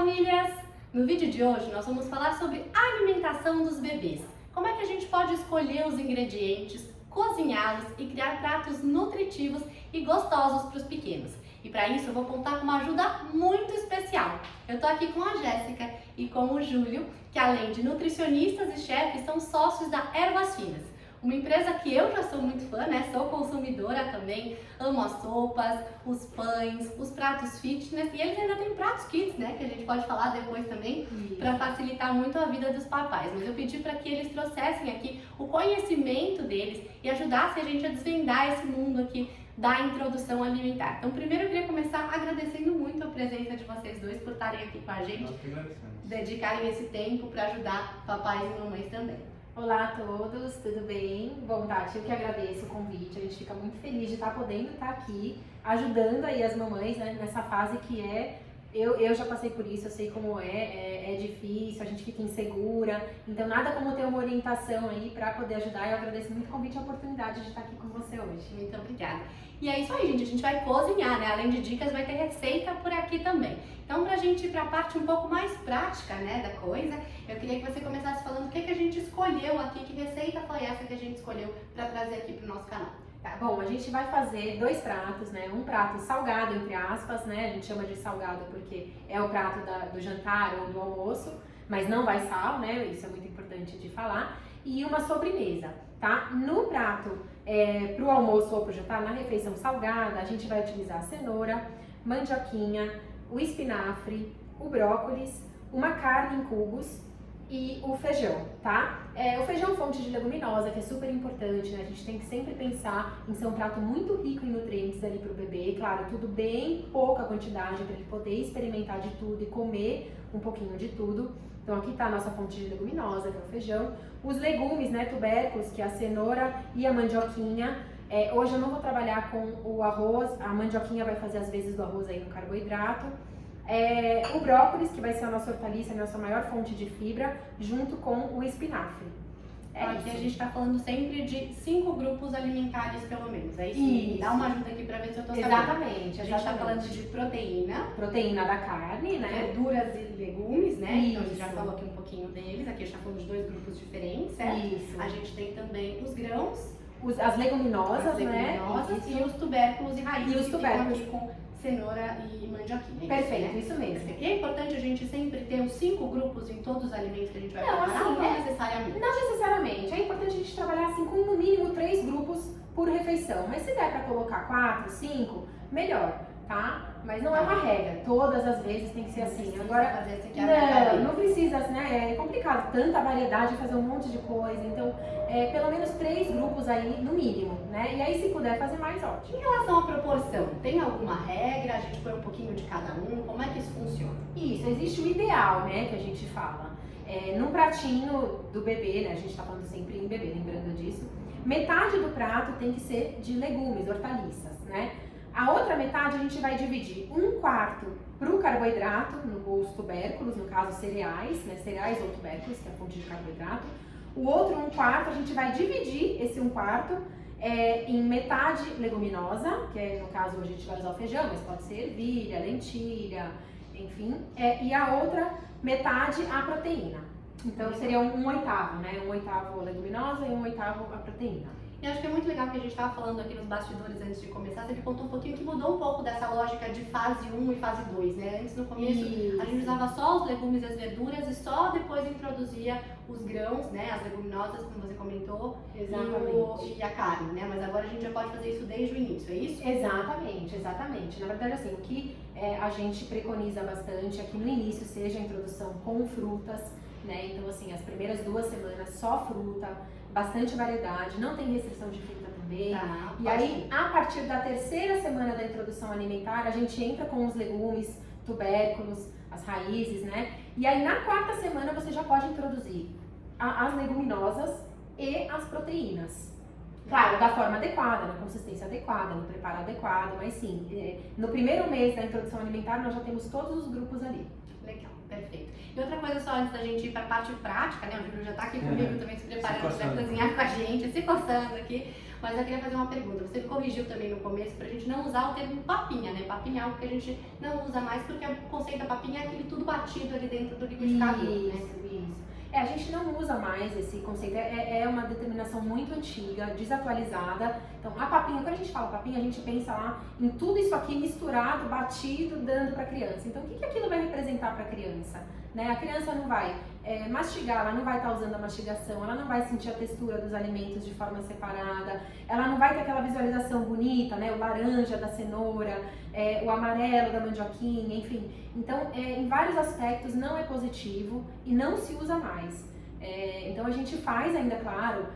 famílias! No vídeo de hoje nós vamos falar sobre a alimentação dos bebês. Como é que a gente pode escolher os ingredientes, cozinhá-los e criar pratos nutritivos e gostosos para os pequenos. E para isso eu vou contar com uma ajuda muito especial. Eu tô aqui com a Jéssica e com o Júlio, que além de nutricionistas e chefes, são sócios da Ervas Finas. Uma empresa que eu já sou muito fã, né? Sou consumidora também, amo as sopas, os pães, os pratos fitness e eles ainda têm pratos kids, né? Que a gente pode falar depois também, para facilitar muito a vida dos papais. Mas eu pedi para que eles trouxessem aqui o conhecimento deles e ajudassem a gente a desvendar esse mundo aqui da introdução alimentar. Então, primeiro eu queria começar agradecendo muito a presença de vocês dois por estarem aqui com a gente, dedicarem esse tempo para ajudar papais e mamães também. Olá a todos, tudo bem? Bom, Tati, eu que agradeço o convite, a gente fica muito feliz de estar podendo estar aqui, ajudando aí as mamães, né, nessa fase que eu já passei por isso, eu sei como é difícil, a gente fica insegura, então nada como ter uma orientação aí para poder ajudar. Eu agradeço muito o convite e a oportunidade de estar aqui com você hoje. Muito obrigada. E é isso aí, gente, a gente vai cozinhar, né? Além de dicas, vai ter receita por aqui também. Então, pra gente ir pra parte um pouco mais prática, né, da coisa, eu queria que você começasse falando o que a gente escolheu aqui, que receita foi essa que a gente escolheu pra trazer aqui pro nosso canal. Tá bom, a gente vai fazer dois pratos, né? Um prato salgado, entre aspas, né? A gente chama de salgado porque é o prato do jantar ou do almoço, mas não vai sal, né? Isso é muito importante de falar. E uma sobremesa, tá? No prato pro almoço ou pro jantar, na refeição salgada, a gente vai utilizar a cenoura, mandioquinha, o espinafre, o brócolis, uma carne em cubos e o feijão, tá? O feijão é fonte de leguminosa, que é super importante, né? A gente tem que sempre pensar em ser um prato muito rico em nutrientes ali pro bebê, claro, tudo bem pouca quantidade para ele poder experimentar de tudo e comer um pouquinho de tudo. Então aqui tá a nossa fonte de leguminosa, que é o feijão. Os legumes, né, tubérculos, que é a cenoura e a mandioquinha. Hoje eu não vou trabalhar com o arroz, a mandioquinha vai fazer as vezes do arroz aí no carboidrato. O brócolis, que vai ser a nossa hortaliça, a nossa maior fonte de fibra, junto com o espinafre. Aqui a gente tá falando sempre de 5 grupos alimentares, pelo menos. É isso? Isso. Dá uma ajuda aqui pra ver se eu tô sabendo. Exatamente. A gente tá falando de proteína. Proteína da carne, né? Verduras e legumes, né? Isso. Então a gente já falou aqui um pouquinho deles. Aqui a gente tá falando de 2 grupos diferentes, certo? Isso. A gente tem também os grãos, As leguminosas, né? E os tubérculos e raízes. E os tubérculos. Que ficam aqui com cenoura e mandioquinha. Perfeito, isso, isso mesmo. E é importante a gente sempre ter os 5 grupos em todos os alimentos que a gente vai preparar, assim, não necessariamente. Não necessariamente. É importante a gente trabalhar assim com no mínimo 3 grupos por refeição. Mas se der pra colocar 4, 5, melhor, tá? Mas não é uma regra. Todas as vezes tem que ser assim. Agora, fazer esse aqui não precisa, né? É complicado. Tanta variedade, fazer um monte de coisa. Então, pelo menos 3 grupos aí, no mínimo, né? E aí, se puder fazer mais, ótimo. Em relação à proporção, tem alguma regra? A gente põe um pouquinho de cada um? Como é que isso funciona? Isso, existe o ideal, né, que a gente fala. Num pratinho do bebê, né, a gente tá falando sempre em bebê, lembrando disso, metade do prato tem que ser de legumes, hortaliças, né? A outra metade a gente vai dividir 1/4 pro carboidrato, os tubérculos, no caso cereais, né, cereais ou tubérculos, que é a fonte de carboidrato. O outro 1/4 a gente vai dividir esse 1/4 em metade leguminosa, que no caso a gente vai usar o feijão, mas pode ser ervilha, lentilha, enfim, e a outra metade a proteína. Então seria 1/8, né? 1/8 leguminosa e 1/8 a proteína. E acho que é muito legal que a gente estava falando aqui nos bastidores antes de começar, você me contou um pouquinho que mudou um pouco dessa lógica de fase 1 e fase 2, né? Antes, no começo, Isso. a gente usava só os legumes e as verduras e só depois introduzia os grãos, né? As leguminosas, como você comentou, Exatamente. e a carne, né? Mas agora a gente já pode fazer isso desde o início, é isso? Exatamente, exatamente. Na verdade, assim, o que a gente preconiza bastante é que no início seja a introdução com frutas, né? Então, assim, as primeiras 2 semanas só fruta, bastante variedade, não tem restrição de fruta também. Tá, E aí, a partir da 3ª semana da introdução alimentar, a gente entra com os legumes, tubérculos, as raízes, né? E aí, na 4ª semana, você já pode introduzir as leguminosas e as proteínas. Claro, da forma adequada, na consistência adequada, no preparo adequado, mas sim, no primeiro mês da introdução alimentar, nós já temos todos os grupos ali. Legal, perfeito. E outra coisa só antes da gente ir para a parte prática, né? O Júlio já tá aqui comigo também se preparando para cozinhar com a gente, se coçando aqui. Mas eu queria fazer uma pergunta. Você me corrigiu também no começo pra gente não usar o termo papinha, né? Papinha é algo que a gente não usa mais porque o conceito da papinha é aquele tudo batido ali dentro do liquidificador, né? Isso. A gente não usa mais esse conceito, é uma determinação muito antiga, desatualizada. Então, a papinha, quando a gente fala papinha, a gente pensa lá em tudo isso aqui misturado, batido, dando para a criança. Então, o que aquilo vai representar para a criança? Né? A criança não vai mastigar, ela não vai estar usando a mastigação, ela não vai sentir a textura dos alimentos de forma separada, ela não vai ter aquela visualização bonita, né? O laranja da cenoura, o amarelo da mandioquinha, enfim. Então, em vários aspectos não é positivo e não se usa mais. Então a gente faz ainda, claro,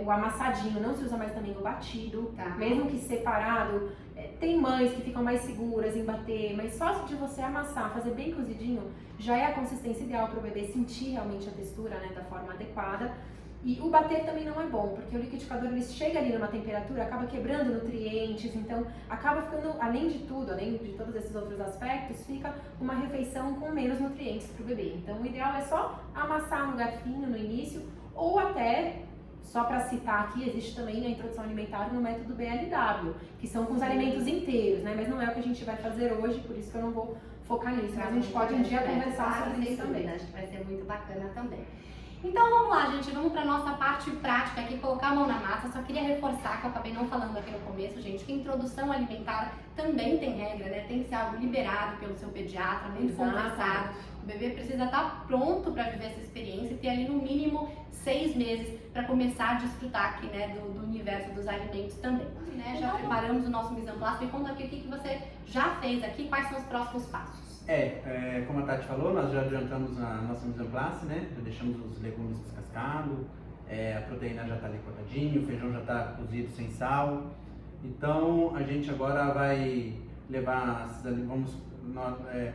o amassadinho, não se usa mais também o batido, Tá. Mesmo que separado. Tem mães que ficam mais seguras em bater, mas só de você amassar, fazer bem cozidinho, já é a consistência ideal para o bebê sentir realmente a textura, né, da forma adequada. E o bater também não é bom, porque o liquidificador ele chega ali numa temperatura, acaba quebrando nutrientes, então acaba ficando, além de tudo, além de todos esses outros aspectos, fica uma refeição com menos nutrientes para o bebê. Então o ideal é só amassar no garfinho no início, ou até, só para citar aqui, existe também a introdução alimentar no método BLW, que são com os alimentos inteiros, né? Mas não é o que a gente vai fazer hoje, por isso que eu não vou focar nisso, mas a gente pode um dia conversar sobre isso também. Acho que vai ser muito bacana também. Então vamos lá, gente, vamos para nossa parte prática aqui, colocar a mão na massa. Só queria reforçar, que eu acabei não falando aqui no começo, gente, que introdução alimentar também tem regra, né? Tem que ser algo liberado pelo seu pediatra, muito conversado. O bebê precisa estar pronto para viver essa experiência e ter ali no mínimo 6 meses para começar a desfrutar aqui, né, do universo dos alimentos também. Né? Já preparamos o nosso mise en place. Me conta aqui o que você já fez aqui, quais são os próximos passos. Como a Tati falou, nós já adiantamos a nossa mise en place, né? Já deixamos os legumes descascados, a proteína já está ali cortadinho, o feijão já está cozido sem sal. Então a gente agora vai levar, vamos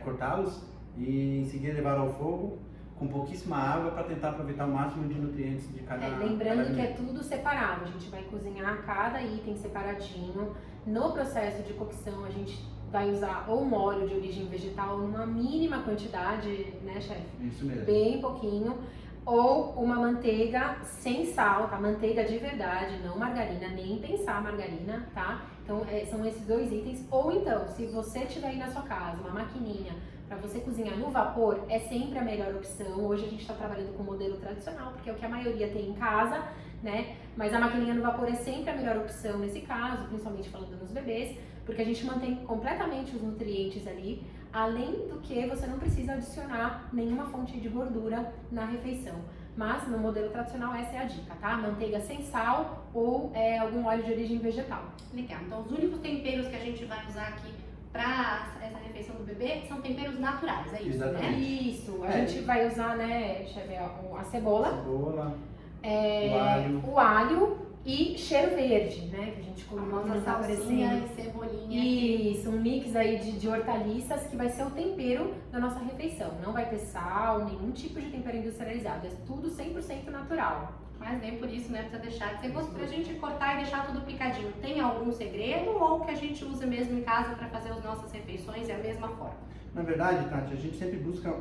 cortá-los e em seguida levar ao fogo com pouquíssima água para tentar aproveitar o máximo de nutrientes de cada lembrando que é tudo separado, a gente vai cozinhar cada item separadinho. No processo de cocção a gente vai usar ou um óleo de origem vegetal numa mínima quantidade, né, chefe? Isso mesmo. Bem pouquinho. Ou uma manteiga sem sal, tá? Manteiga de verdade, não margarina, nem pensar margarina, tá? Então são esses 2 itens. Ou então, se você tiver aí na sua casa uma maquininha para você cozinhar no vapor, é sempre a melhor opção. Hoje a gente está trabalhando com o modelo tradicional, porque é o que a maioria tem em casa, né? Mas a maquininha no vapor é sempre a melhor opção nesse caso, principalmente falando nos bebês, porque a gente mantém completamente os nutrientes ali, além do que você não precisa adicionar nenhuma fonte de gordura na refeição. Mas no modelo tradicional essa é a dica, tá? Manteiga sem sal ou algum óleo de origem vegetal. Legal, então os únicos temperos que a gente vai usar aqui para essa refeição do bebê são temperos naturais, é isso, exatamente, né? Isso, a gente vai usar, né, deixa eu ver, a cebola, o alho e cheiro verde, né, que a gente colocou aqui, não tá aparecendo. E cebolinha. Isso, um mix aí de hortaliças que vai ser o tempero da nossa refeição. Não vai ter sal, nenhum tipo de tempero industrializado, é tudo 100% natural. Mas nem por isso, né, precisa deixar de ser gostoso. Pra gente cortar e deixar tudo picadinho, tem algum segredo ou que a gente usa mesmo em casa para fazer as nossas refeições é a mesma forma? Na verdade, Tati, a gente sempre busca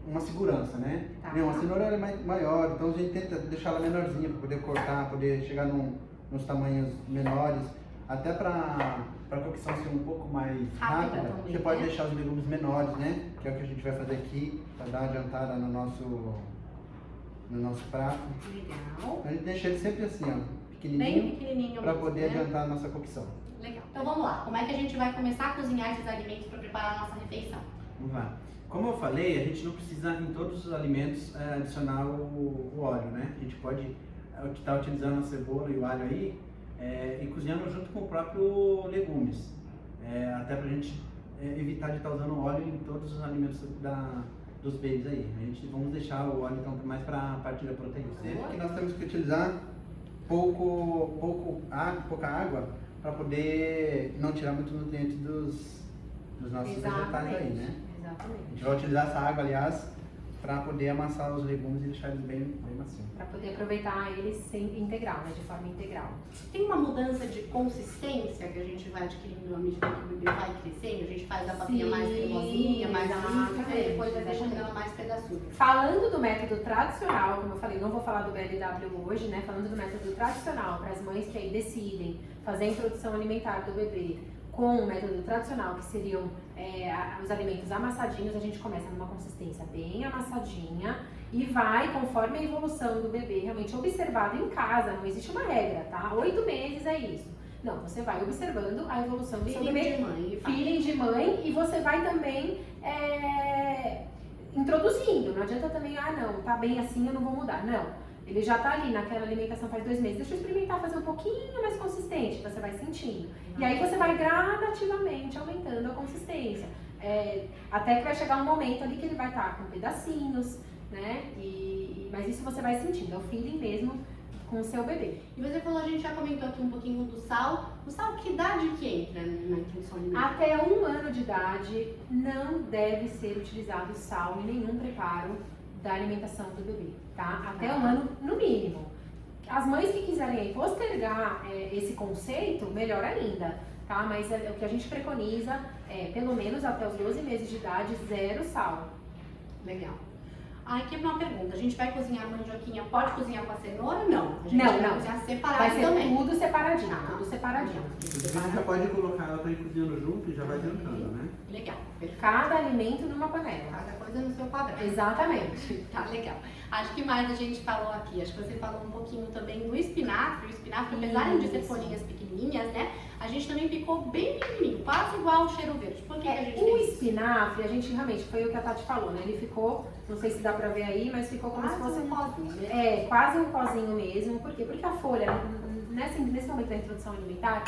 uma segurança, né? Tá. Uma cenoura é maior, então a gente tenta deixar ela menorzinha para poder cortar, poder chegar nos tamanhos menores, até para a cocção ser um pouco mais rápida. Também, você pode deixar os legumes menores, né? Que é o que a gente vai fazer aqui, para dar uma adiantada no nosso prato. Legal. A gente deixa ele sempre assim, ó, Bem pequenininho para mesmo, poder né? adiantar a nossa cocção. Legal. Então vamos lá, como é que a gente vai começar a cozinhar esses alimentos para preparar a nossa refeição? Vamos lá. Como eu falei, a gente não precisa em todos os alimentos adicionar o óleo, né? A gente pode estar utilizando a cebola e o alho aí e cozinhando junto com o próprio legumes. Até pra gente evitar de estar usando óleo em todos os alimentos dos babies aí. Vamos deixar o óleo então mais para a parte da proteína. Sempre que nós temos que utilizar pouca água para poder não tirar muito nutrientes dos nossos vegetais aí, né? Exatamente. A gente vai utilizar essa água, aliás, para poder amassar os legumes e deixar eles bem macios. Para poder aproveitar eles integral, né, de forma integral. Tem uma mudança de consistência que a gente vai adquirindo à medida que o bebê vai crescendo? A gente faz a papinha mais cremosinha, mais líquida e depois vai exatamente. deixando mais pedaçudo. Falando do método tradicional, como eu falei, não vou falar do BLW hoje, né? Falando do método tradicional, para as mães que aí decidem fazer a introdução alimentar do bebê com o método tradicional, que seriam os alimentos amassadinhos, a gente começa numa consistência bem amassadinha e vai, conforme a evolução do bebê, realmente observado em casa, não existe uma regra, tá? 8 meses é isso. Não, você vai observando a evolução do seu bebê, de mãe. feeling de mãe, e você vai também introduzindo. Não adianta também, não, tá bem assim, eu não vou mudar. Não, ele já tá ali naquela alimentação faz 2 meses, deixa eu experimentar fazer um pouquinho mais consistente, você vai sentindo. E aí você vai gradativamente aumentando a consistência, até que vai chegar um momento ali que ele vai estar com pedacinhos, né? Mas isso você vai sentindo, é o feeling mesmo com o seu bebê. E você falou, a gente já comentou aqui um pouquinho do sal. O sal, que idade que entra na introdução alimentar? Até 1 ano de idade não deve ser utilizado sal em nenhum preparo da alimentação do bebê, tá? Até 1 ano no mínimo. As mães que quiserem postergar esse conceito, melhor ainda, tá? Mas o que a gente preconiza pelo menos até os 12 meses de idade, 0 sal. Legal. Aqui é uma pergunta, a gente vai cozinhar a mandioquinha, pode cozinhar com a cenoura? Não. A gente vai cozinhar separado vai ser também. tudo separadinho, tudo separadinho. Você já pode colocar ela para ir cozinhando junto e já vai adiantando, né? Legal, perfeito. Cada alimento numa panela. Cada coisa no seu quadrado. Exatamente. Tá, legal. Acho que mais a gente falou aqui, acho que você falou um pouquinho também do espinafre. O espinafre, apesar de ser folhinhas pequenininhas, né? A gente também picou bem pequenininho, quase igual o cheiro verde. Por que a gente O fez isso? espinafre, a gente realmente, foi o que a Tati falou, né? Ele ficou, não sei se dá pra ver aí, mas ficou como se fosse um pozinho, né? quase um pozinho mesmo. Por quê? Porque a folha, nesse momento da introdução alimentar,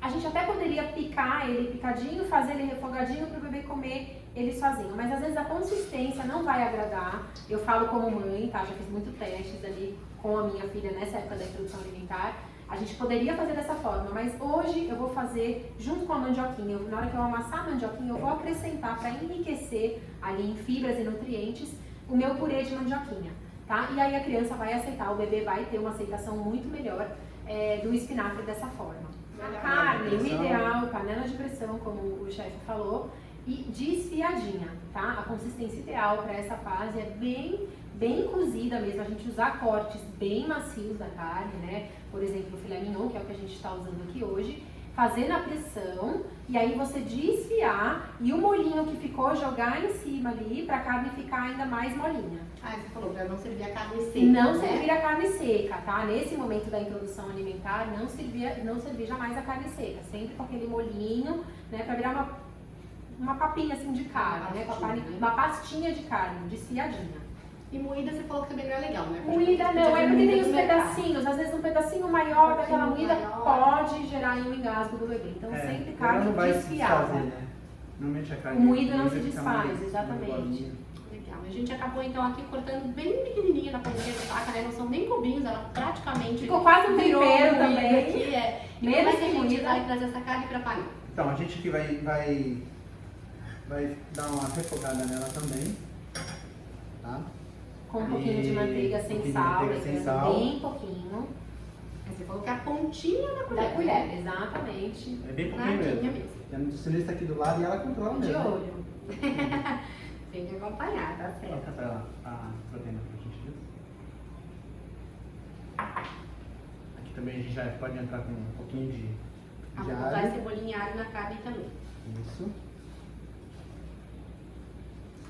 a gente até poderia picar ele picadinho, fazer ele refogadinho para o bebê comer ele sozinho. Mas às vezes a consistência não vai agradar. Eu falo como mãe, tá? Já fiz muito testes ali com a minha filha nessa época da introdução alimentar. A gente poderia fazer dessa forma, mas hoje eu vou fazer junto com a mandioquinha. Na hora que eu amassar a mandioquinha, eu vou acrescentar para enriquecer ali em fibras e nutrientes o meu purê de mandioquinha, tá? E aí a criança vai aceitar, o bebê vai ter uma aceitação muito melhor do espinafre dessa forma. A carne, o ideal, panela de pressão, como o chefe falou, e desfiadinha, tá? A consistência ideal para essa fase é bem cozida mesmo, a gente usar cortes bem macios da carne, né? Por exemplo, o filé mignon, que é o que a gente está usando aqui hoje, fazer na pressão e aí você desfiar e o molhinho que ficou jogar em cima ali para a carne ficar ainda mais molinha. Você falou para não servir a carne seca. E não né? servir a carne seca, tá? Nesse momento da introdução alimentar, não servir jamais a carne seca, sempre com aquele molhinho, né? Para virar uma papinha assim de carne, né? Uma pastinha de carne, desfiadinha. E moída você falou que também não é legal, né? Moída não, porque tem os pedacinhos, às vezes um pedacinho maior daquela moída pode gerar um engasgo do bebê. Então sempre carne não vai desfiada. Se desfazer, né? Normalmente a carne O moído não se fica desfaz, mais exatamente. molinha. Legal. A gente acabou então aqui cortando bem pequenininha na pontinha da faca, né? Não são nem cubinhos, ela praticamente Ficou quase um virou tempero moída também. Aqui, E como é que a gente vai trazer essa carne pra panela? Então, a gente aqui vai dar uma refogada nela também, tá? Com um pouquinho de manteiga sem sal, bem pouquinho. Você falou que é a pontinha da colher. Da colher, exatamente. É bem pouquinho mesmo. Tem a nutricionista aqui do lado e ela controla De mesmo. olho. Tem que acompanhar, tá certo? Coloca pra ela a proteína pra gente ver. Aqui também a gente já pode entrar com um pouquinho de Botar alho. cebolinha e alho na carne também. Isso.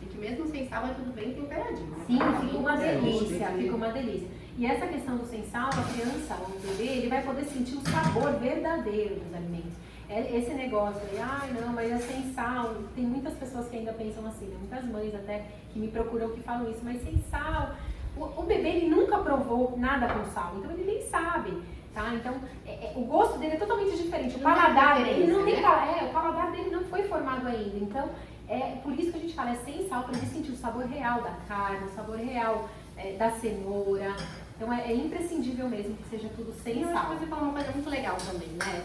E que mesmo sem sal é tudo bem temperadinho. Né? Sim, fica uma É, delícia, tem que- fica uma delícia. E essa questão do sem sal, a criança, o bebê, ele vai poder sentir o sabor verdadeiro dos alimentos. Esse negócio aí, não, mas é sem sal. Tem muitas pessoas que ainda pensam assim, né? Muitas mães até que me procuram que falam isso, mas sem sal. O bebê, ele nunca provou nada com sal, então ele nem sabe, tá? Então, o gosto dele é totalmente diferente. O paladar dele não tem o paladar dele não foi formado ainda. Então, por isso que a gente fala, é sem sal, para ele sentir o sabor real da carne, o sabor real da cenoura. Então, é imprescindível mesmo que seja tudo sem Eu acho sal. que você falou uma coisa muito legal também, né?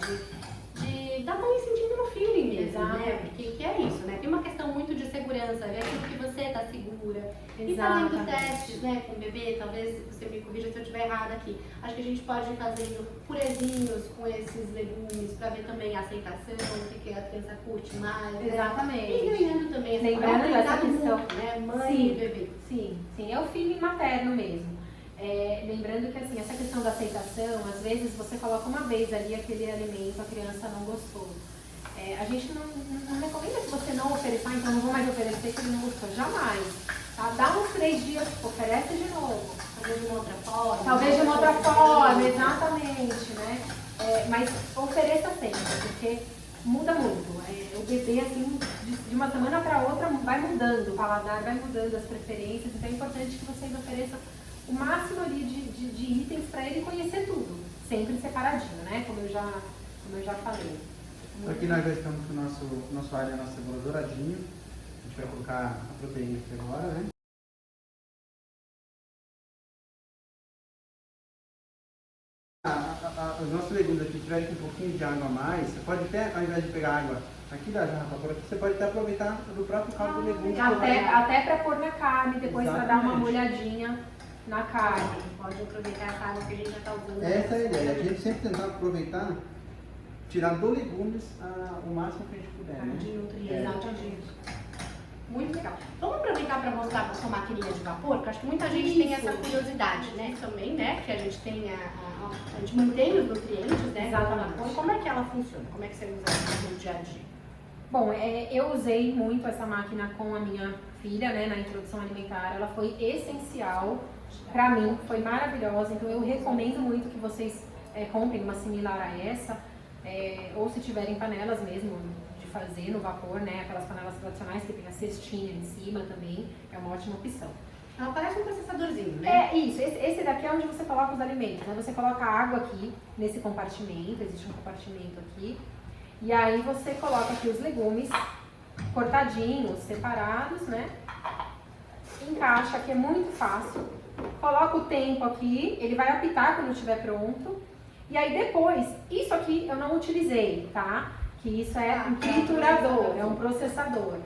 De dar mãe sentindo no feeling mesmo, Exato. né? Porque que é isso, né? Tem uma questão muito de segurança, é aquilo que você tá seguro, temperatura. E fazendo testes, né, com o bebê, talvez você me corrija se eu estiver errada aqui. Acho que a gente pode ir fazendo purezinhos com esses legumes para ver também a aceitação, o que a criança curte mais. Né? Exatamente. E ganhando também lembrando dessa questão, né, mãe sim, e bebê. Sim, é o feeling materno mesmo. Lembrando que assim, essa questão da aceitação, às vezes você coloca uma vez ali aquele alimento, a criança não gostou. A gente não recomenda que você não ofereça, então não vou mais oferecer que ele não gostou, jamais. Tá? Dá uns 3 dias, oferece de novo. Talvez de uma outra forma. Talvez de uma outra forma, exatamente, né? Mas ofereça sempre, porque muda muito. O bebê, assim, de uma semana para outra vai mudando, o paladar vai mudando, as preferências, então é importante que vocês ofereçam o máximo ali de itens para ele conhecer tudo, sempre separadinho, né? Como eu já falei. Aqui nós já estamos com o nosso alho e a nossa cebola douradinho. A gente vai colocar a proteína aqui agora, né? Os nossos legumes aqui tiverem com um pouquinho de água a mais, você pode até, ao invés de pegar água aqui da jarra para pôr aqui, você pode até aproveitar do próprio caldo do legume. Até para pôr na carne, depois para dar uma molhadinha na carne. Pode aproveitar essa água que a gente já está usando. Essa é a ideia, a gente sempre tentar aproveitar, tirar do legumes o máximo que a gente puder, né? De nutrientes. Exatamente. Muito legal. Vamos aproveitar para mostrar a sua maquininha de vapor, porque acho que muita gente tem essa curiosidade, né? Também, né? Que a gente tem a gente mantém os nutrientes, né? Exatamente. Vapor. Como é que ela funciona? Como é que você usa ela no dia a dia? Bom, eu usei muito essa máquina com a minha filha, né, na introdução alimentar. Ela foi essencial para mim, foi maravilhosa. Então eu recomendo muito que vocês comprem uma similar a essa, ou se tiverem panelas mesmo de fazer no vapor, né, aquelas panelas tradicionais que tem a cestinha em cima também, é uma ótima opção. Ela parece um processadorzinho, né? Isso. Esse daqui é onde você coloca os alimentos, né? Você coloca a água aqui, nesse compartimento, existe um compartimento aqui. E aí você coloca aqui os legumes cortadinhos, separados, né? Encaixa, que é muito fácil. Coloca o tempo aqui, ele vai apitar quando estiver pronto. E aí depois, isso aqui eu não utilizei, tá? Que isso é um triturador, é um processador.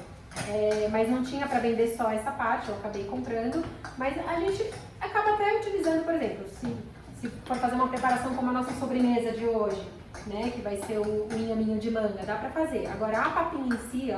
Mas não tinha para vender só essa parte, eu acabei comprando. Mas a gente acaba até utilizando, por exemplo, se for fazer uma preparação como a nossa sobremesa de hoje, né, que vai ser o minho de manga, dá pra fazer. Agora a papinha em si,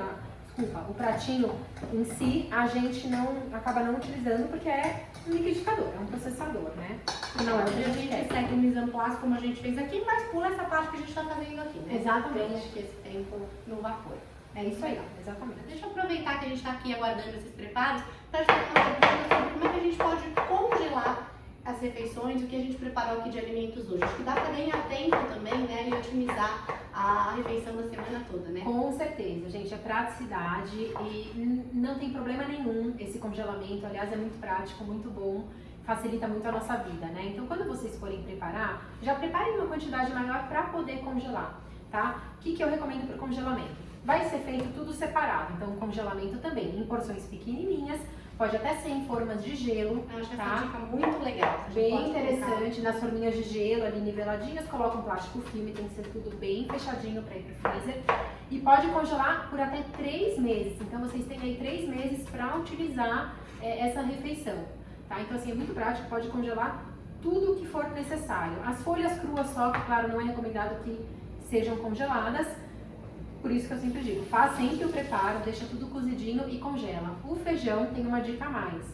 o pratinho em si, a gente acaba não utilizando porque é um liquidificador, é um processador, né? E não é o que a gente segue o mise en place como a gente fez aqui, mas pula essa parte que a gente tá fazendo aqui, né? Exatamente. Tem esse tempo no vapor. É isso aí, exatamente. Deixa eu aproveitar que a gente está aqui aguardando esses preparos para te falar uma pergunta sobre como é que a gente pode congelar as refeições, o que a gente preparou aqui de alimentos hoje. Acho que dá para ganhar tempo também, né, e otimizar a refeição da semana toda, né? Com certeza, gente, é praticidade e não tem problema nenhum esse congelamento. Aliás, é muito prático, muito bom, facilita muito a nossa vida, né? Então, quando vocês forem preparar, já preparem uma quantidade maior para poder congelar, tá? O que eu recomendo para o congelamento? Vai ser feito tudo separado, então o congelamento também em porções pequenininhas, pode até ser em formas de gelo, Eu acho tá? essa dica muito legal. Bem interessante, nas forminhas de gelo ali niveladinhas, coloca um plástico filme, tem que ser tudo bem fechadinho para ir pro freezer. E pode congelar por até 3 meses, então vocês têm aí 3 meses para utilizar essa refeição, tá? Então assim, é muito prático, pode congelar tudo o que for necessário. As folhas cruas só, que claro, não é recomendado que sejam congeladas. Por isso que eu sempre digo, faz sempre o preparo, deixa tudo cozidinho e congela. O feijão tem uma dica a mais.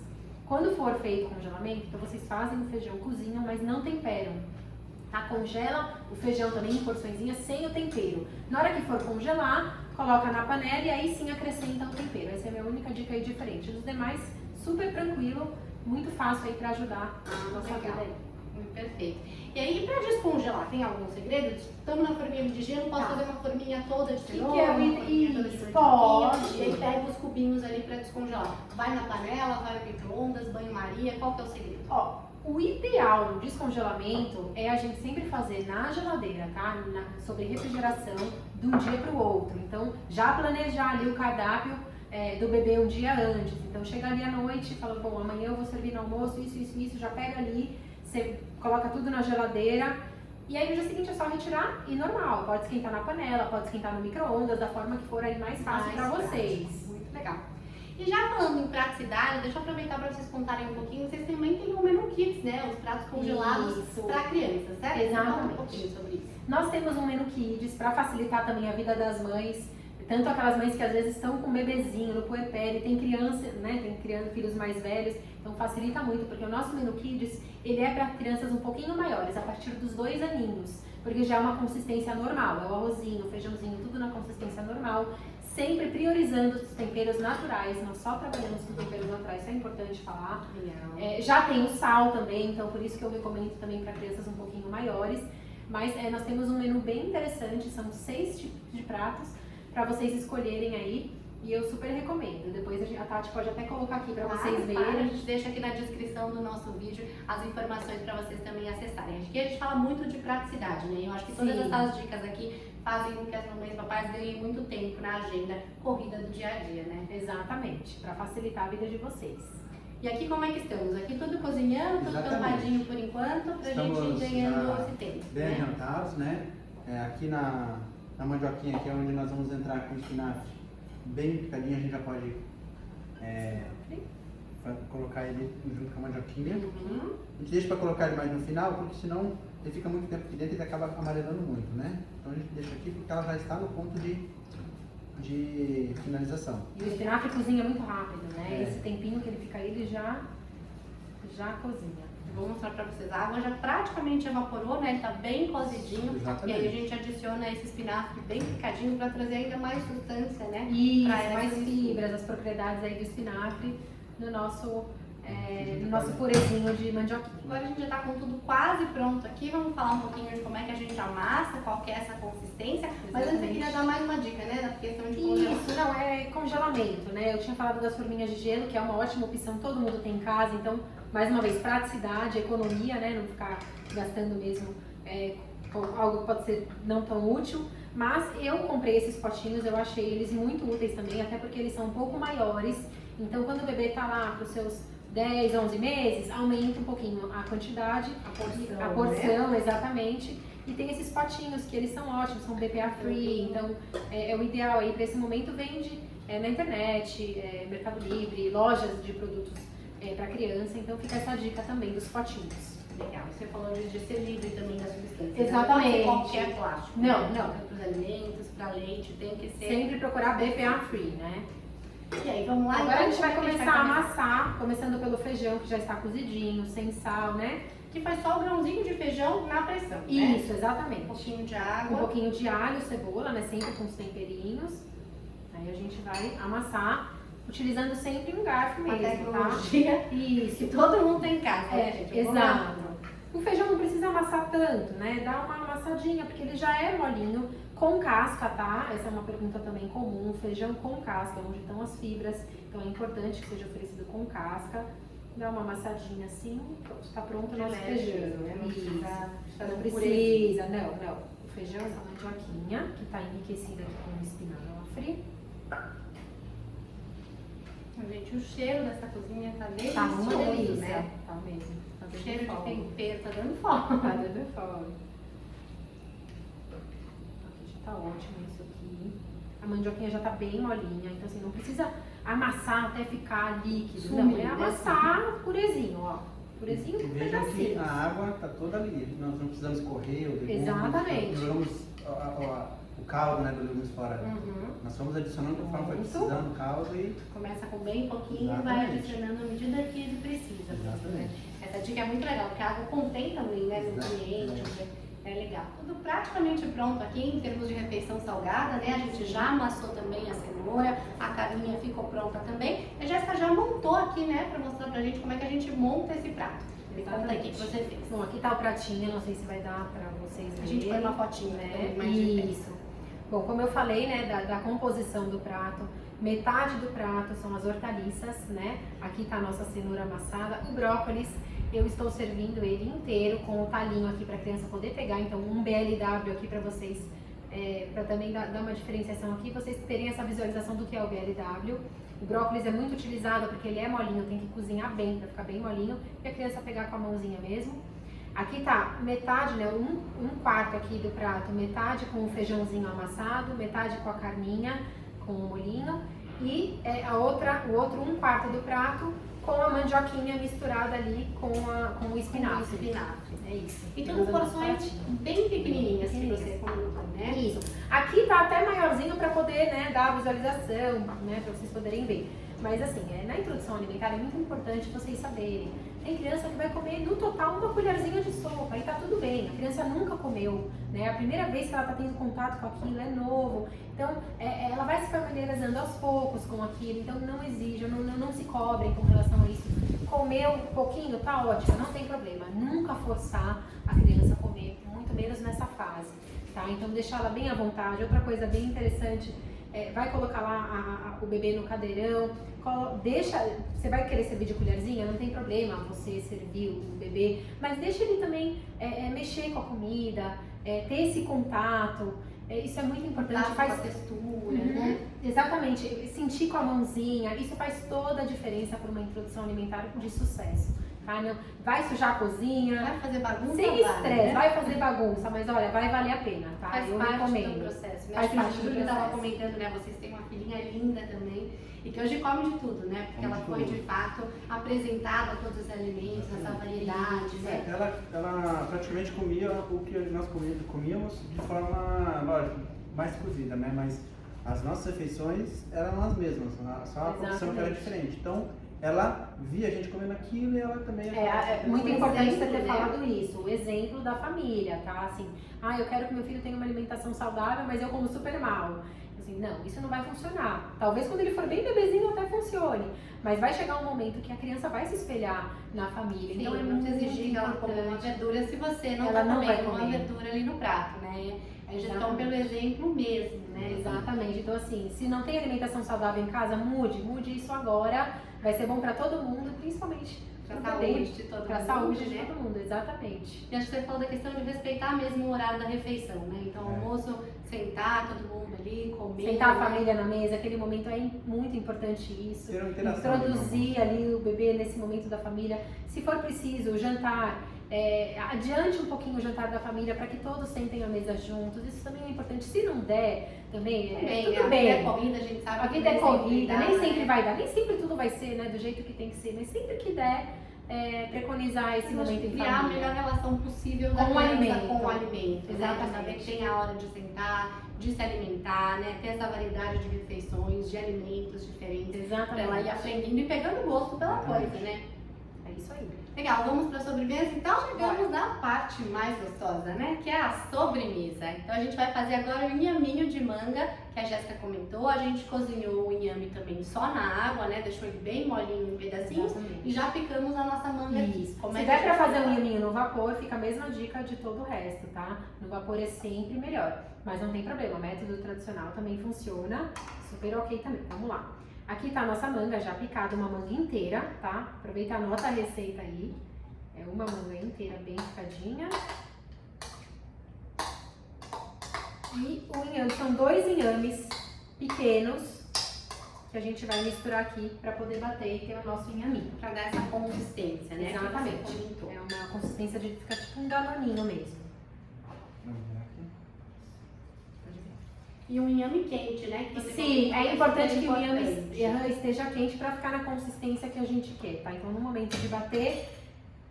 Quando for feito o congelamento, então vocês fazem o feijão, cozinham, mas não temperam. Tá? Congela o feijão também em porçõezinhas sem o tempero. Na hora que for congelar, coloca na panela e aí sim acrescenta o tempero. Essa é a minha única dica aí diferente. Os demais, super tranquilo, muito fácil aí pra ajudar a nossa vida aí. Perfeito. E aí, pra descongelar, tem algum segredo? Estamos na forminha de gelo, posso fazer uma forminha toda de cenoura? Que é isso, pode. E aí pega os cubinhos ali pra descongelar. Vai na panela, vai no micro-ondas, banho-maria, qual que é o segredo? O ideal no descongelamento é a gente sempre fazer na geladeira, tá? Sobre refrigeração, de um dia para o outro. Então, já planejar ali o cardápio do bebê um dia antes. Então, chega ali à noite e fala, bom, amanhã eu vou servir no almoço, isso, já pega ali, você coloca tudo na geladeira. E aí, no dia seguinte é só retirar e normal. Pode esquentar na panela, pode esquentar no micro-ondas, da forma que for aí mais fácil para vocês. Muito legal. E já falando em praticidade, deixa eu aproveitar para vocês contarem um pouquinho. Vocês também têm o menu Kids, né? Os pratos congelados para crianças, certo? Exatamente. Conta um pouquinho sobre isso. Nós temos um menu Kids para facilitar também a vida das mães, tanto aquelas mães que às vezes estão com um bebezinho no puerpério, tem criança, né? Tem criança, filhos mais velhos, então facilita muito, porque o nosso menu Kids, ele é para crianças um pouquinho maiores, a partir dos 2 aninhos, porque já é uma consistência normal, é o arrozinho, o feijãozinho, tudo na consistência normal. Sempre priorizando os temperos naturais, nós só trabalhamos com temperos naturais, isso é importante falar. Já tem o sal também, então por isso que eu recomendo também para crianças um pouquinho maiores. Mas nós temos um menu bem interessante, são 6 tipos de pratos para vocês escolherem aí. E eu super recomendo. Depois a Tati pode até colocar aqui para vocês verem. A gente deixa aqui na descrição do nosso vídeo as informações para vocês também acessarem. Aqui a gente fala muito de praticidade, né? Eu acho que todas essas dicas aqui fazem com que as mamães e papais ganhem muito tempo na agenda corrida do dia a dia, né? Exatamente, para facilitar a vida de vocês. E aqui como é que estamos? Aqui tudo cozinhando, tudo tampadinho por enquanto, pra gente ir ganhando esse tempo. Bem né? adiantados, né? Aqui na mandioquinha, aqui é onde nós vamos entrar com o espinafre bem picadinho, a gente já pode colocar ele junto com a mandioquinha. A gente deixa para colocar ele mais no final, porque senão ele fica muito tempo aqui dentro e ele acaba amarelando muito, né? Então a gente deixa aqui porque ela já está no ponto de finalização. E o espinafre cozinha muito rápido, né? Esse tempinho que ele fica aí, ele já cozinha. Eu vou mostrar pra vocês. A água já praticamente evaporou, né? Ele tá bem cozidinho. Exatamente. E aí a gente adiciona esse espinafre bem picadinho pra trazer ainda mais substância, né? Isso, pra mais fibras, as propriedades aí do espinafre no nosso purezinho de mandioquinha. Agora a gente já tá com tudo quase pronto aqui. Vamos falar um pouquinho de como é que a gente amassa, qual que é essa consistência. Mas antes eu queria dar mais uma dica, né? Da questão de congelação. Isso, não, é congelamento, né? Eu tinha falado das forminhas de gelo, que é uma ótima opção, todo mundo tem em casa, então, mais uma vez, praticidade, economia, né? Não ficar gastando mesmo com algo que pode ser não tão útil. Mas eu comprei esses potinhos, eu achei eles muito úteis também, até porque eles são um pouco maiores. Então, quando o bebê tá lá para os seus 10, 11 meses, aumenta um pouquinho a quantidade, a porção, né? Exatamente. E tem esses potinhos que eles são ótimos, são BPA free, então é o ideal aí para esse momento. Vende na internet, Mercado Livre, lojas de produtos para criança, então fica essa dica também dos potinhos. Legal. Você falou de ser livre também da substância. Exatamente. Não pode ser qualquer plástico. Não. Para os alimentos, para leite, tem que ser. Sempre procurar BPA free, né? E aí, vamos lá. Agora então, a gente vai começar a amassar, começando pelo feijão que já está cozidinho, sem sal, né? Que faz só o grãozinho de feijão na pressão, né? Isso, exatamente. Um pouquinho de água. Um pouquinho de alho, cebola, né? Sempre com os temperinhos. Aí a gente vai amassar, utilizando sempre um garfo Uma mesmo, tecnologia tá? Isso. que todo mundo tem em casa, né, gente? Exato. O feijão não precisa amassar tanto, né? Dá uma amassadinha, porque ele já é molinho, com casca, tá? Essa é uma pergunta também comum. Feijão com casca, onde estão as fibras. Então é importante que seja oferecido com casca. Dá uma amassadinha assim, pronto, tá pronto o nosso feijão. Né? Não precisa, não. O feijão, essa mandioquinha, que tá enriquecida aqui com espinafre. Gente, o cheiro dessa cozinha tá delicioso, Tá uma delícia, né? tá mesmo. Tá O dando cheiro de fome. tempero tá dando fome. Tá dando fome. Aqui já tá ótimo isso aqui. A mandioquinha já tá bem molinha, então assim, não precisa amassar até ficar líquido. Sumir, não, é né? amassar purezinho, ó. Purezinho E com vejam que pedacinhos. a água está toda ali, nós não precisamos correr o legume. Exatamente. Nós jogamos o caldo, né, do legumes fora. Uhum. Nós fomos adicionando conforme vai Muito. precisando o caldo e... Começa com bem pouquinho e vai Exatamente. adicionando à medida que ele precisa. Exatamente. Essa dica é muito legal, porque a água contém também, né, nutrientes. É legal. Tudo praticamente pronto aqui em termos de refeição salgada, né? A gente já amassou também a cenoura, a carninha ficou pronta também. A Jéssica já montou aqui, né, pra mostrar pra gente como é que a gente monta esse prato. Me conta aí o que você fez. Bom, aqui tá o pratinho, não sei se vai dar pra vocês verem. A gente põe uma fotinha, né? Mais de perto. Isso. Bom, como eu falei, né, da composição do prato, metade do prato são as hortaliças, né? Aqui tá a nossa cenoura amassada, o brócolis. Eu estou servindo ele inteiro com o talinho aqui para a criança poder pegar, então um BLW aqui para vocês, para também dar uma diferenciação aqui, vocês terem essa visualização do que é o BLW. O brócolis é muito utilizado porque ele é molinho, tem que cozinhar bem para ficar bem molinho e a criança pegar com a mãozinha mesmo. Aqui tá metade, né, um quarto aqui do prato, metade com o feijãozinho amassado, metade com a carninha, com o molhinho. e o outro 1/4 do prato com a mandioquinha misturada ali com o espinafre. É isso. E tudo porções bem pequenininhas que você comentou, né? Isso. Aqui tá até maiorzinho para poder, né, dar a visualização, né, para vocês poderem ver. Mas assim, na introdução alimentar é muito importante vocês saberem. Tem criança que vai comer no total uma colherzinha de sopa e tá tudo bem. A criança nunca comeu, né? A primeira vez que ela tá tendo contato com aquilo é novo. Então, ela vai se familiarizando aos poucos com aquilo. Então, não exijam, não se cobrem com relação a isso. Comeu um pouquinho, tá ótimo, não tem problema. Nunca forçar a criança a comer, muito menos nessa fase, tá? Então, deixar ela bem à vontade. Outra coisa bem interessante, vai colocar lá o bebê no cadeirão, você vai querer servir de colherzinha, não tem problema você servir o bebê, mas deixa ele também mexer com a comida, ter esse contato, isso é muito importante. Faz a textura, né? Exatamente, sentir com a mãozinha, isso faz toda a diferença para uma introdução alimentar de sucesso. Tá? Não, vai sujar a cozinha, vai fazer bagunça, sem estresse, né? Vai fazer bagunça, mas olha, vai valer a pena, tá? Faz eu parte recomendo. do processo, né? Faz parte do Júlia estava processo. comentando, né? Vocês têm uma filhinha linda também e que hoje come de tudo, né? Porque ela foi de fato apresentada a todos os alimentos, essa variedade, né? Ela praticamente comia o que nós comíamos de forma, lógico, mais cozida, né? Mas as nossas refeições eram as mesmas, só a produção que era diferente. Então, ela via a gente comendo aquilo e ela também... É muito importante você ter falado isso, o exemplo da família, tá? Assim, eu quero que meu filho tenha uma alimentação saudável, mas eu como super mal. Assim, não, isso não vai funcionar. Talvez quando ele for bem bebezinho até funcione, mas vai chegar um momento que a criança vai se espelhar na família. Sim, então é não muito exigir que ela importante. coma uma verdura se você não Ela está não vai comendo uma comer. verdura ali no prato, né? É gestão Exatamente. pelo exemplo mesmo, né? Exatamente. Então assim, se não tem alimentação saudável em casa, mude isso agora. Vai ser bom para todo mundo, principalmente Pra pro saúde bebê, de todo pra mundo, saúde de né? todo mundo, exatamente. E acho que você falou da questão de respeitar mesmo o horário da refeição, né? Então, almoço, sentar todo mundo ali, comer. Sentar a né? família na mesa, aquele momento é muito importante isso. Ter uma interação, Introduzir ali o bebê nesse momento da família. Se for preciso, o jantar, adiante um pouquinho o jantar da família para que todos sentem a mesa juntos. Isso também é importante. Se não der, também tudo bem. A vida é corrida, a gente sabe A que vida é nem sempre corrida, dá, nem sempre né? vai dar, nem sempre tudo vai ser, né, do jeito que tem que ser, mas sempre que der, preconizar esse momento em criar a família. melhor relação possível da Com o criança alimento. com o alimento. Exatamente. Né? Saber que tem a hora de sentar, de se alimentar, né? Ter essa variedade de refeições, de alimentos diferentes. Pra ela ir Exatamente. aprendendo e pegando gosto pela coisa, né? É isso aí. Legal, vamos para a sobremesa? Então chegamos na parte mais gostosa, né? Que é a sobremesa. Então a gente vai fazer agora o inhaminho de manga, que a Jéssica comentou. A gente cozinhou o inhame também só na água, né? Deixou ele bem molinho em pedacinhos. Exatamente. E já picamos a nossa manga aqui. Isso. Como Se é der que pra a gente fazer um faz? inhaminho no vapor, fica a mesma dica de todo o resto, tá? No vapor é sempre melhor, mas não tem problema, o método tradicional também funciona, super ok também. Vamos lá. Aqui tá a nossa manga já picada, uma manga inteira, tá? Aproveita, anota a receita aí. É uma manga inteira bem picadinha. E o inhame, são 2 inhames pequenos que a gente vai misturar aqui para poder bater e ter o nosso inhaminho. Pra dar essa consistência, né? Exatamente. Que você comentou. É uma consistência de ficar tipo um danoninho mesmo. E um inhame quente, né? Que você Sim, comentou, é importante super que o inhame importante. esteja quente para ficar na consistência que a gente quer, tá? Então no momento de bater,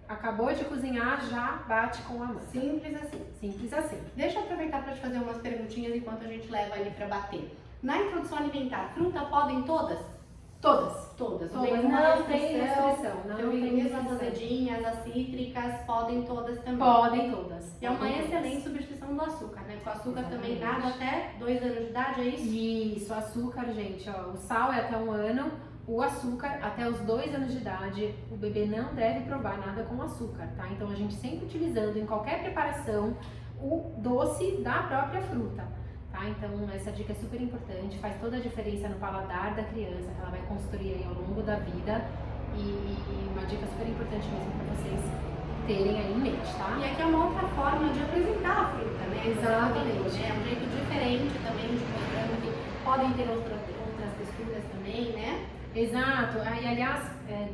acabou de cozinhar, já bate com a mão. Simples assim. Simples assim. Deixa eu aproveitar para te fazer umas perguntinhas enquanto a gente leva ele para bater. Na introdução alimentar, fruta podem todas? Todas. Todas. Todas. Vem com Não tem restrição. restrição. Não Eu vi tem mesmo as restrição. azedinhas, as cítricas, podem todas também. Podem todas. E é uma Podem excelente todas. substituição do açúcar, né? Porque o açúcar também Exatamente. nada até 2 anos de idade, é isso? Isso, açúcar, gente, ó, o sal é até 1 ano, o açúcar até os 2 anos de idade, o bebê não deve provar nada com açúcar, tá? Então a gente sempre utilizando em qualquer preparação o doce da própria fruta, tá? Então essa dica é super importante, faz toda a diferença no paladar da criança, que ela vai construir aí ao longo da vida e uma dica super importante mesmo para vocês terem aí em mente, tá? E aqui é uma outra forma de apresentar a fruta, né? Exatamente. É um jeito diferente também de mostrando que podem ter outras texturas também, né? Exato. Aí, aliás,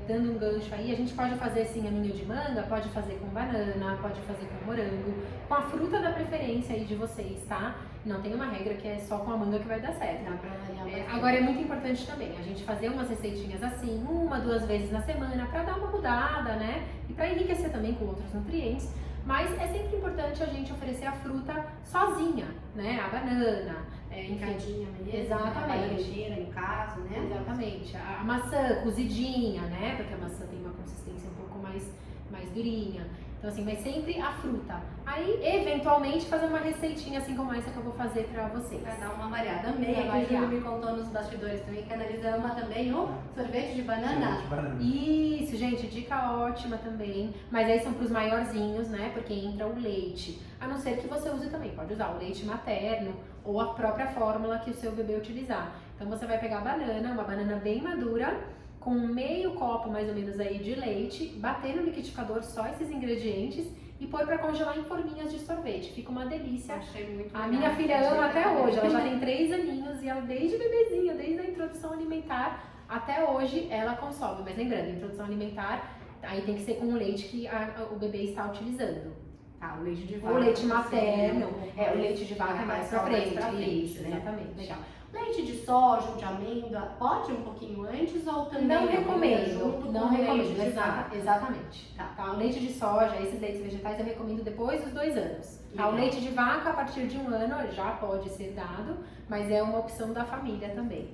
dando um gancho aí, a gente pode fazer assim, aminho de manga, pode fazer com banana, pode fazer com morango, com a fruta da preferência aí de vocês, tá? Não tem uma regra que é só com a manga que vai dar certo. Dá pra variar bastante. Agora é muito importante também a gente fazer umas receitinhas assim, 1, 2 vezes na semana, pra dar uma mudada, né? E pra enriquecer também com outros nutrientes. Mas é sempre importante a gente oferecer a fruta sozinha, né? A banana, enfim. Picadinha mesmo, Exatamente. a bananeira, no caso, né? Exatamente. A maçã cozidinha, né? Porque a maçã tem uma consistência um pouco mais durinha. Então assim, mas sempre a fruta. Aí, eventualmente, fazer uma receitinha assim como essa que eu vou fazer pra vocês. Vai dar uma variada. Amei, Vai que o variar. Júlio me contou nos bastidores também, que a Analisa ama também o sorvete de banana. De banana. Isso, gente, dica ótima também. Mas aí são pros maiorzinhos, né? Porque entra o leite. A não ser que você use também, pode usar o leite materno ou a própria fórmula que o seu bebê utilizar. Então você vai pegar a banana, uma banana bem madura, com meio copo mais ou menos aí de leite, bater no liquidificador só esses ingredientes e pôr pra congelar em forminhas de sorvete. Fica uma delícia. Achei muito A legal. minha filha ama até hoje, ela já tem 3 aninhos e ela desde bebezinha, desde a introdução alimentar até hoje ela consome. Mas lembrando, introdução alimentar, aí tem que ser com o leite que o bebê está utilizando. Tá, o leite de vaca. O leite materno, sim, o leite de vaca é mais pra frente, isso, né? exatamente. Legal. Leite de soja ou de amêndoa, pode um pouquinho antes ou também? Não junto recomendo, não com o recomendo, leite de vaca? exatamente. Tá. O leite de soja, esses leites vegetais eu recomendo depois dos 2 anos. Tá, o Legal. leite de vaca a partir de 1 ano já pode ser dado, mas é uma opção da família também.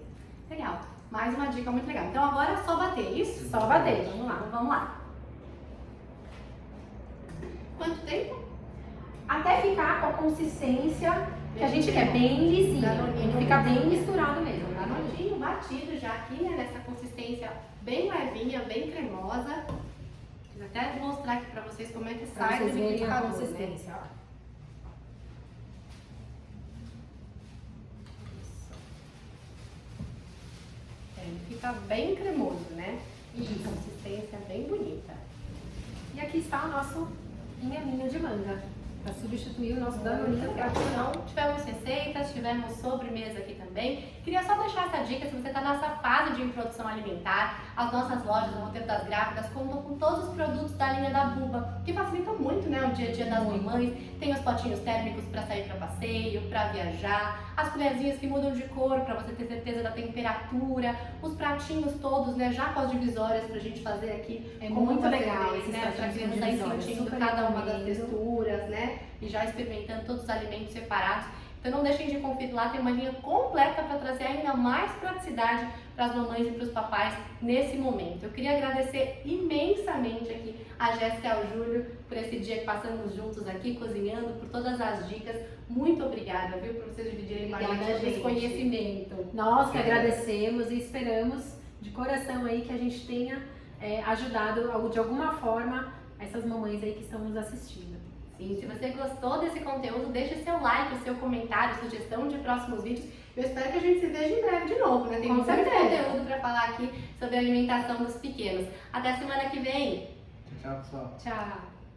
Legal. Mais uma dica muito legal. Então agora é só bater, isso? Só bater, vamos lá. Então vamos lá. Quanto tempo? Até ficar com a consistência que a gente quer, bem lisinho. Tem que ficar bem misturado mesmo. Batido, batido já aqui, né? Nessa consistência bem levinha, bem cremosa. Vou até mostrar aqui pra vocês como é que Pra sai vocês do verem a liquidificador, né? consistência, ó. Ele fica bem cremoso, né? Isso. Consistência bem bonita. E aqui está o nosso inhaminho de manga, para substituir o nosso danoninho tradicional. Então, tivemos receitas, tivemos sobremesa aqui também. Queria só deixar essa dica, se você está nessa fase de introdução alimentar, as nossas lojas, o Roteiro das Grávidas, contam com todos os produtos da linha da Buba, que facilitam muito, né, o dia a dia das mamães. Tem os potinhos térmicos para sair para passeio, para viajar, as colherzinhas que mudam de cor para você ter certeza da temperatura, os pratinhos todos, né, já com as divisórias para a gente fazer aqui. É com muito muita legal frequência, esses né, para pratinhos com criança ir divisórias, sentindo super cada uma das recomendo. texturas, né, e já experimentando todos os alimentos separados. Então não deixem de conferir lá, tem uma linha completa para trazer ainda mais praticidade para as mamães e para os papais nesse momento. Eu queria agradecer imensamente aqui a Jéssica e ao Júlio por esse dia que passamos juntos aqui, cozinhando, por todas as dicas. Muito obrigada, viu, por vocês dividirem com a Obrigada, gente esse gente. conhecimento. Nós que agradecemos e esperamos de coração aí que a gente tenha ajudado de alguma forma essas mamães aí que estão nos assistindo. Sim, se você gostou desse conteúdo, deixe seu like, seu comentário, sugestão de próximos vídeos. Eu espero que a gente se veja em breve de novo, né? Tem Com muito certeza. conteúdo para falar aqui sobre a alimentação dos pequenos. Até semana que vem! Tchau, pessoal. Tchau!